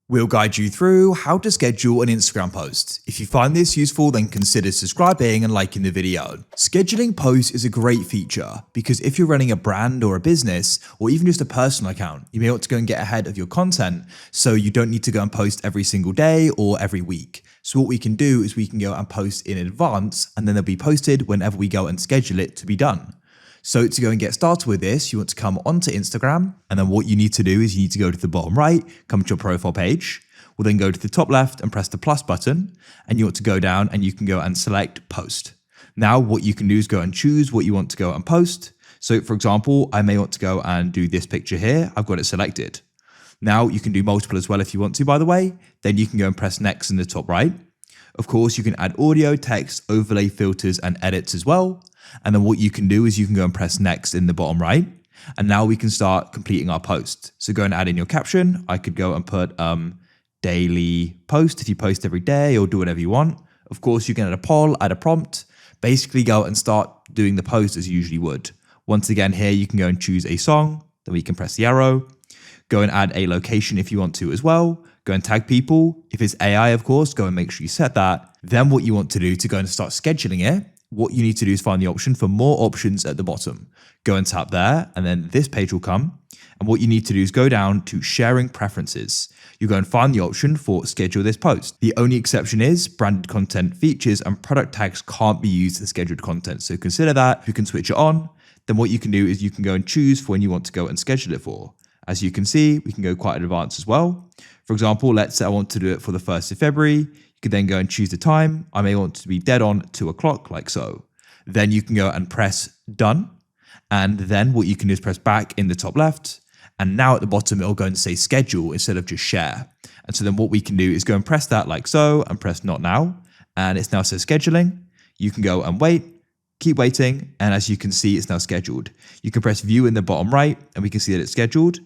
We'll guide you through how to schedule an Instagram post. If you find this useful, then consider subscribing and liking the video. Scheduling posts is a great feature because if you're running a brand or a business, or even just a personal account, you may want to go and get ahead of your content so you don't need to go and post every single day or every week. So what we can do is we can go and post in advance, and then they'll be posted whenever we go and schedule it to be done. So to go and get started with this, you want to come onto Instagram, and then what you need to do is you need to go to the bottom right, come to your profile page. We'll then go to the top left and press the plus button, and you want to go down and you can go and select post. Now what you can do is go and choose what you want to go and post. So for example, I may want to go and do this picture here. I've got it selected. Now you can do multiple as well if you want to, by the way. Then you can go and press next in the top right. Of course, you can add audio, text, overlay, filters, and edits as well. And then what you can do is you can go and press next in the bottom right. And now we can start completing our post. So go and add in your caption. I could go and put daily post if you post every day, or do whatever you want. Of course, you can add a poll, add a prompt, basically go and start doing the post as you usually would. Once again, here you can go and choose a song. Then we can press the arrow. Go and add a location if you want to as well. Go and tag people. If it's AI, of course, go and make sure you set that. Then what you want to do to go and start scheduling it, what you need to do is find the option for more options at the bottom. Go and tap there, and then this page will come. And what you need to do is go down to sharing preferences. You go and find the option for schedule this post. The only exception is branded content features and product tags can't be used in scheduled content. So consider that. You can switch it on. Then what you can do is you can go and choose for when you want to go and schedule it for. As you can see, we can go quite advanced as well. For example, let's say I want to do it for the 1st of February. You can then go and choose the time. I may want to be dead on 2 o'clock, like so. Then you can go and press done. And then what you can do is press back in the top left. And now at the bottom, it'll go and say schedule instead of just share. And so then what we can do is go and press that like so and press not now. And it's now says scheduling. You can go and wait, keep waiting. And as you can see, it's now scheduled. You can press view in the bottom right and we can see that it's scheduled.